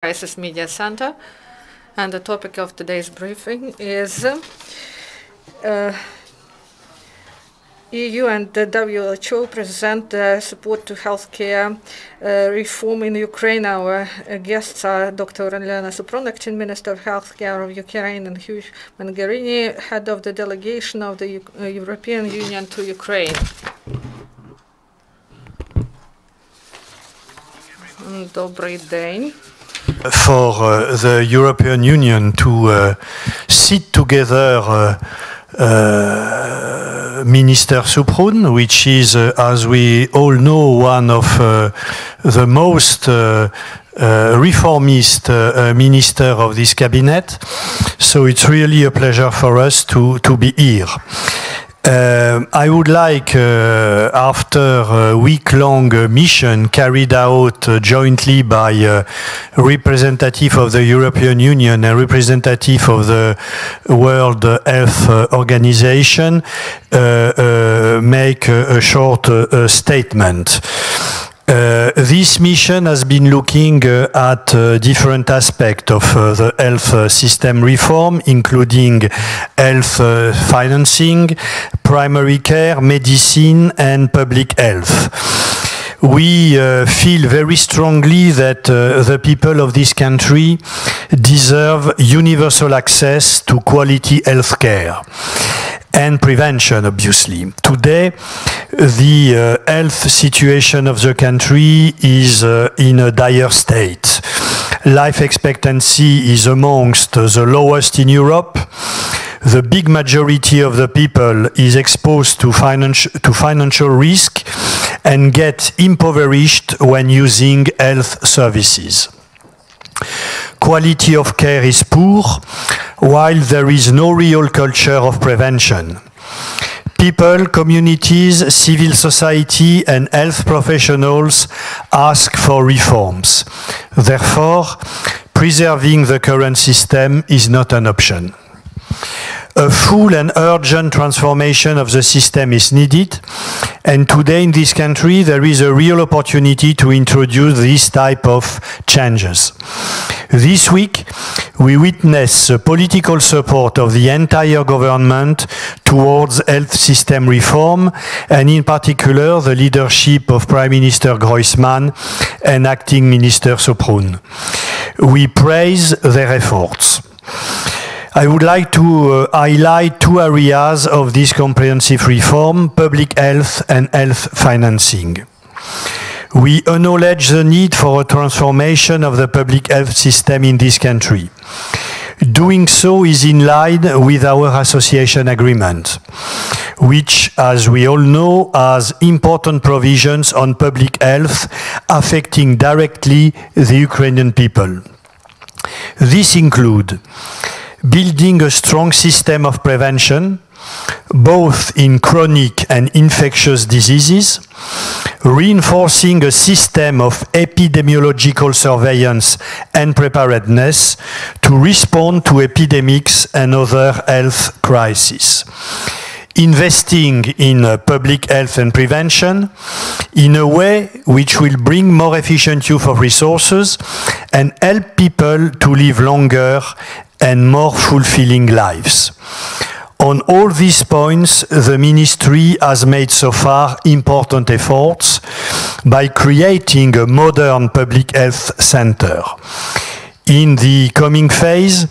Crisis Media Center, and the topic of today's briefing is EU and the WHO present support to healthcare reform in Ukraine. Our guests are Dr. Ulana Suprun, Acting Minister of Healthcare of Ukraine, and Hugues, Mingarelli, Head of the Delegation of the European Union to Ukraine. Добрий день. For the European Union to sit together Minister Suprun, which is, as we all know, one of the most reformist minister of this cabinet. So it's really a pleasure for us to be here. I would like, after a week-long mission carried out jointly by a representative of the European Union and representative of the World Health Organization, make a short statement. This mission has been looking at different aspects of the health system reform, including health financing, primary care, medicine, and public health. We feel very strongly that the people of this country deserve universal access to quality health care and prevention, obviously. Today, the health situation of the country is in a dire state. Life expectancy is amongst the lowest in Europe. The big majority of the people is exposed to financial risk and get impoverished when using health services. Quality of care is poor, while there is no real culture of prevention. People, communities, civil society, and health professionals ask for reforms. Therefore, preserving the current system is not an option. A full and urgent transformation of the system is needed, and today in this country there is a real opportunity to introduce this type of changes. This week we witness the political support of the entire government towards health system reform, and in particular the leadership of Prime Minister Groysman and Acting Minister Suprun. We praise their efforts. I would like to highlight two areas of this comprehensive reform: public health and health financing. We acknowledge the need for a transformation of the public health system in this country. Doing so is in line with our association agreement, which, as we all know, has important provisions on public health affecting directly the Ukrainian people. These include building a strong system of prevention, both in chronic and infectious diseases, reinforcing a system of epidemiological surveillance and preparedness to respond to epidemics and other health crises, investing in public health and prevention in a way which will bring more efficient use of resources and help people to live longer and more fulfilling lives. On all these points, the Ministry has made so far important efforts by creating a modern public health center. In the coming phase,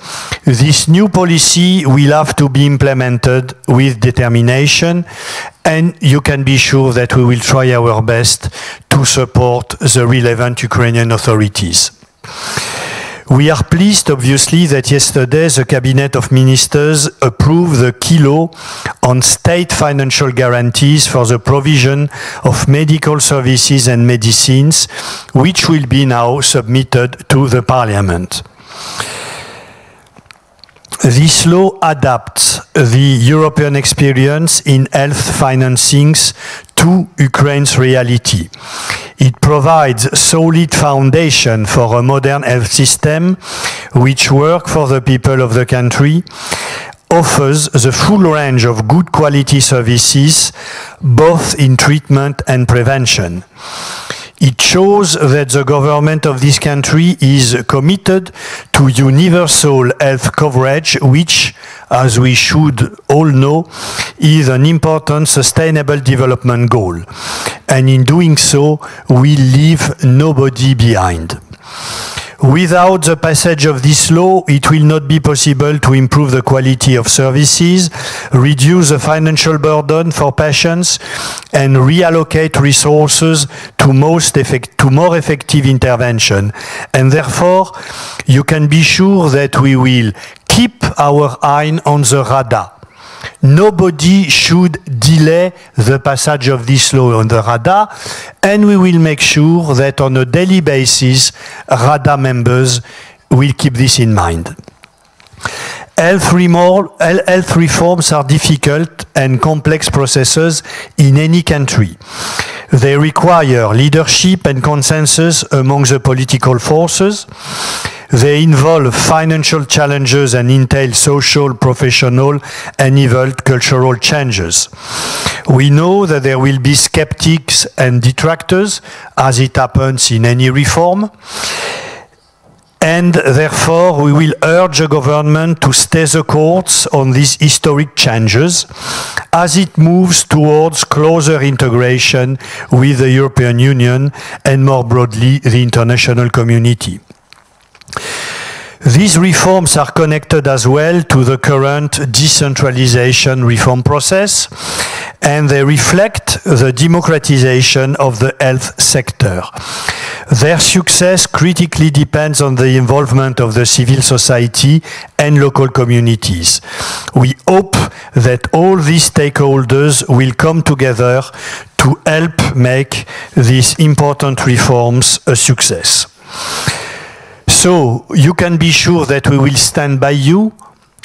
this new policy will have to be implemented with determination, and you can be sure that we will try our best to support the relevant Ukrainian authorities. We are pleased, obviously, that yesterday the Cabinet of Ministers approved the key law on state financial guarantees for the provision of medical services and medicines, which will be now submitted to the Parliament. This law adapts the European experience in health financings to Ukraine's reality. It provides a solid foundation for a modern health system which works for the people of the country, offers the full range of good quality services, both in treatment and prevention. It shows that the government of this country is committed to universal health coverage, which, as we should all know, is an important sustainable development goal. And in doing so, we leave nobody behind. Without the passage of this law, it will not be possible to improve the quality of services, reduce the financial burden for patients, and reallocate resources to more effective intervention. And therefore, you can be sure that we will keep our eye on the radar. Nobody should delay the passage of this law on the radar, and we will make sure that on a daily basis, radar members will keep this in mind. Health reforms are difficult and complex processes in any country. They require leadership and consensus among the political forces. They involve financial challenges and entail social, professional, and even cultural changes. We know that there will be skeptics and detractors, as it happens in any reform. And therefore, we will urge the government to stay the course on these historic changes as it moves towards closer integration with the European Union and more broadly the international community. These reforms are connected as well to the current decentralization reform process, and they reflect the democratization of the health sector. Their success critically depends on the involvement of the civil society and local communities. We hope that all these stakeholders will come together to help make these important reforms a success. So you can be sure that we will stand by you.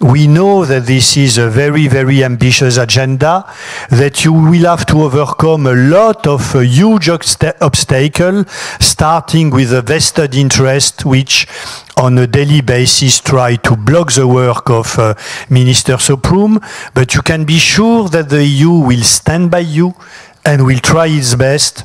We know that this is a very, very ambitious agenda, that you will have to overcome a lot of huge obstacles, starting with a vested interest which on a daily basis try to block the work of Minister Suprun. But you can be sure that the EU will stand by you and will try its best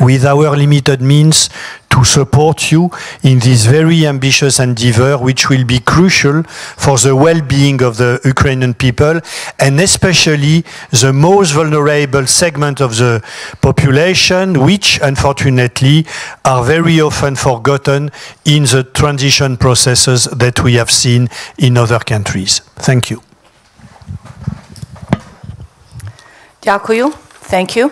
with our limited means to support you in this very ambitious endeavor, which will be crucial for the well-being of the Ukrainian people, and especially the most vulnerable segment of the population, which unfortunately are very often forgotten in the transition processes that we have seen in other countries. Thank you. Дякую. Thank you.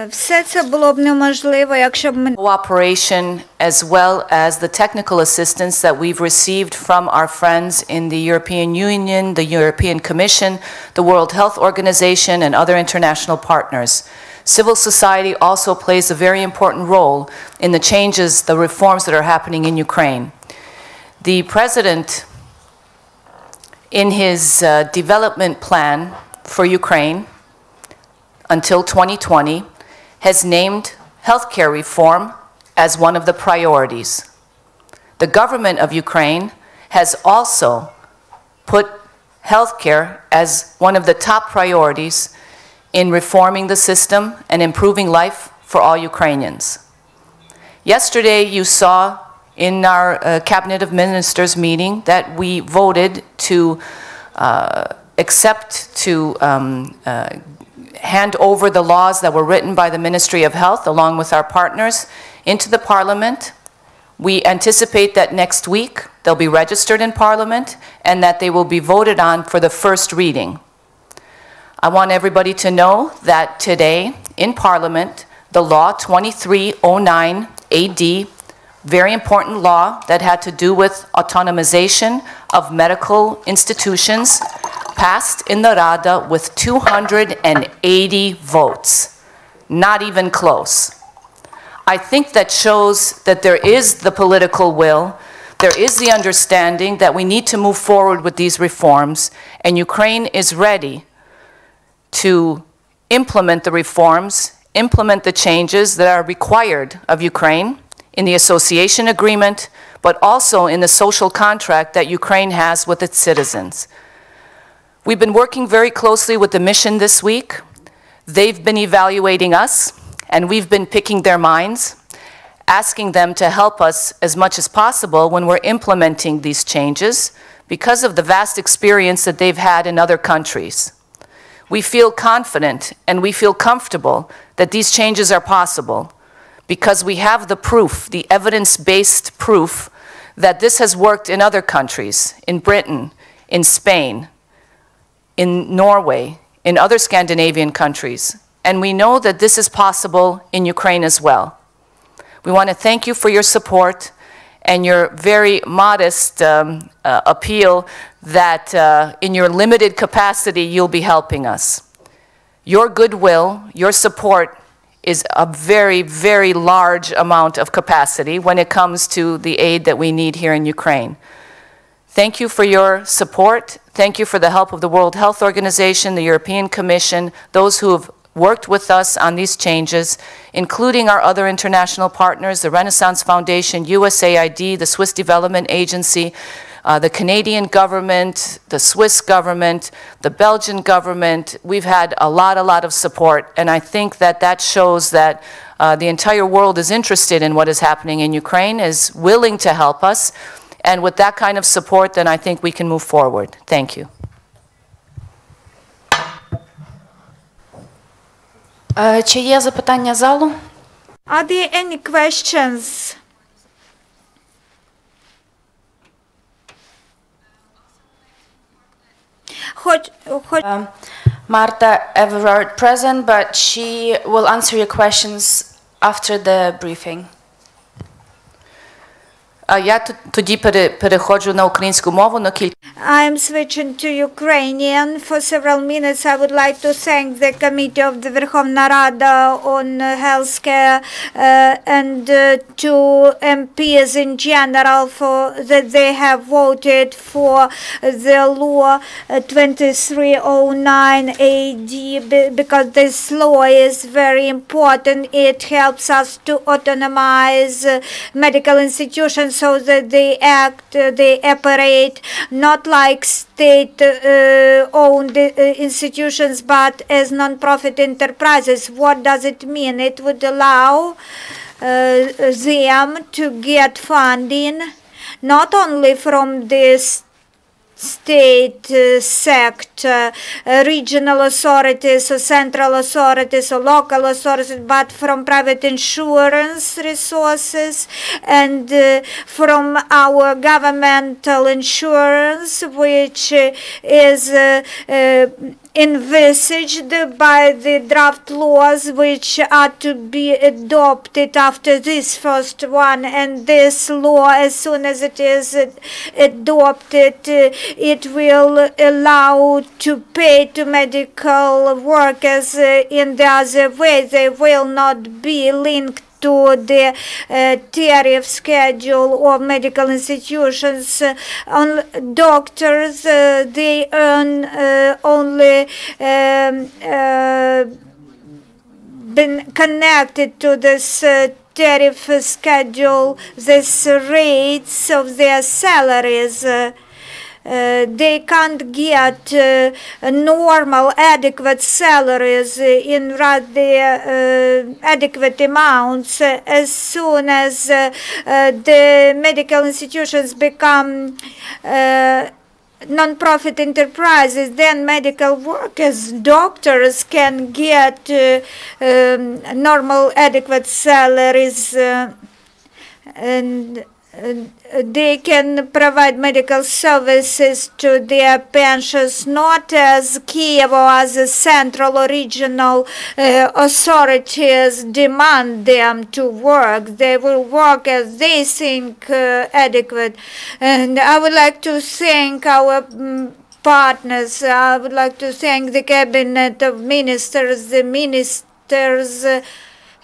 Все це було б неможливо, якщо б ми Cooperation as well as the technical assistance that we've received from our friends in the European Union, the European Commission, the World Health Organization, and other international partners. Civil society also plays a very important role in the changes, the reforms that are happening in Ukraine. The President, in his development plan for Ukraine, until 2020, has named healthcare reform as one of the priorities. The government of Ukraine has also put healthcare as one of the top priorities in reforming the system and improving life for all Ukrainians. Yesterday, you saw in our Cabinet of Ministers meeting that we voted to hand over the laws that were written by the Ministry of Health along with our partners into the Parliament. We anticipate that next week they'll be registered in Parliament and that they will be voted on for the first reading. I want everybody to know that today in Parliament, the law 2309 AD, very important law that had to do with autonomization of medical institutions, passed in the Rada with 280 votes, not even close. I think that shows that there is the political will, there is the understanding that we need to move forward with these reforms, and Ukraine is ready to implement the reforms, implement the changes that are required of Ukraine in the association agreement, but also in the social contract that Ukraine has with its citizens. We've been working very closely with the mission this week They've been evaluating us, and we've been picking their minds, asking them to help us as much as possible when we're implementing these changes because of the vast experience that they've had in other countries. We feel confident and we feel comfortable that these changes are possible because we have the proof, the evidence-based proof, that this has worked in other countries, in Britain, in Spain, in Norway, in other Scandinavian countries. And we know that this is possible in Ukraine as well. We want to thank you for your support and your very modest appeal that in your limited capacity you'll be helping us. Your goodwill, your support is a very, very large amount of capacity when it comes to the aid that we need here in Ukraine. Thank you for your support. Thank you for the help of the World Health Organization, the European Commission, those who have worked with us on these changes, including our other international partners, the Renaissance Foundation, USAID, the Swiss Development Agency, the Canadian government, the Swiss government, the Belgian government. We've had a lot of support, and I think that that shows that the entire world is interested in what is happening in Ukraine, is willing to help us, and with that kind of support, then I think we can move forward. Thank you. Чи є запитання залу? Are there any questions? Marthe, Everard present, but she will answer your questions after the briefing. Я тоді переходжу на українську мову на кілька. I'm switching to Ukrainian. For several minutes, I would like to thank the committee of the Verkhovna Rada on healthcare and to MPs in general for that they have voted for the law 2309 AD because this law is very important. It helps us to autonomize medical institutions so that they operate not like state-owned institutions, but as non-profit enterprises. What does it mean? It would allow them to get funding not only from this state sector, regional authorities or central authorities or local authorities, but from private insurance resources and from our governmental insurance, which is envisaged by the draft laws which are to be adopted after this first one. And this law, as soon as it is adopted, it will allow to pay to medical workers in the other way. They will not be linked to the tariff schedule of medical institutions. On doctors, they earn only been connected to this tariff schedule, this rates of their salaries. They can't get normal, adequate salaries in rather adequate amounts. As soon as the medical institutions become non-profit enterprises, then medical workers, doctors can get normal, adequate salaries and they can provide medical services to their pensions, not as Kiev or as a central or regional authorities demand them to work. They will work as they think adequate. And I would like to thank our partners. I would like to thank the cabinet of ministers, the ministers,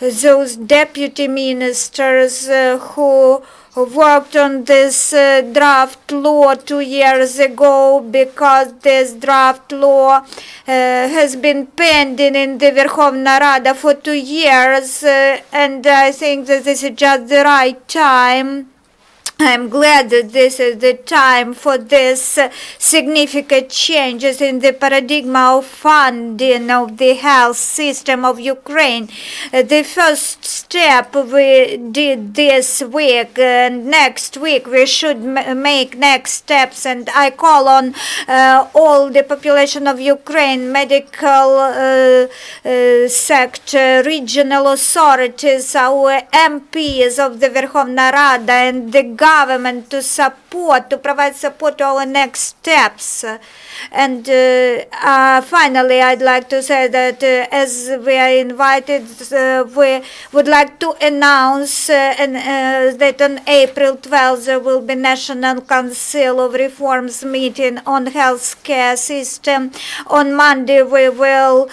those deputy ministers who worked on this draft law 2 years ago, because this draft law has been pending in the Verkhovna Rada for 2 years, and I think that this is just the right time I'm glad that this is the time for this significant changes in the paradigm of funding of the health system of Ukraine. The first step we did this week, and next week we should make next steps, and I call on all the population of Ukraine, medical sector, regional authorities, our MPs of the Verkhovna Rada and the government to provide support to our next steps. And finally, I'd like to say that as we are invited, we would like to announce that on April 12th there will be National Council of Reforms meeting on healthcare system. On Monday we will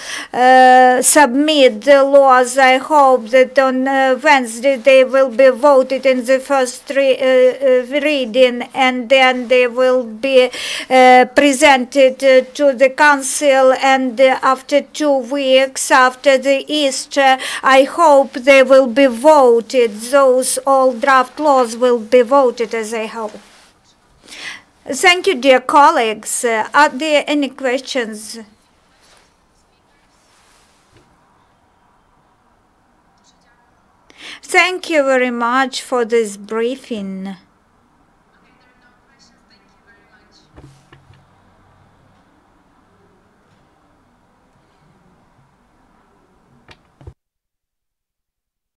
submit the laws. I hope that on Wednesday they will be voted in the first reading, and then they will be presented to the council, and after 2 weeks after the Easter, I hope they will be voted. Those all draft laws will be voted, as I hope. Thank you, dear colleagues. Are there any questions? Thank you very much for this briefing.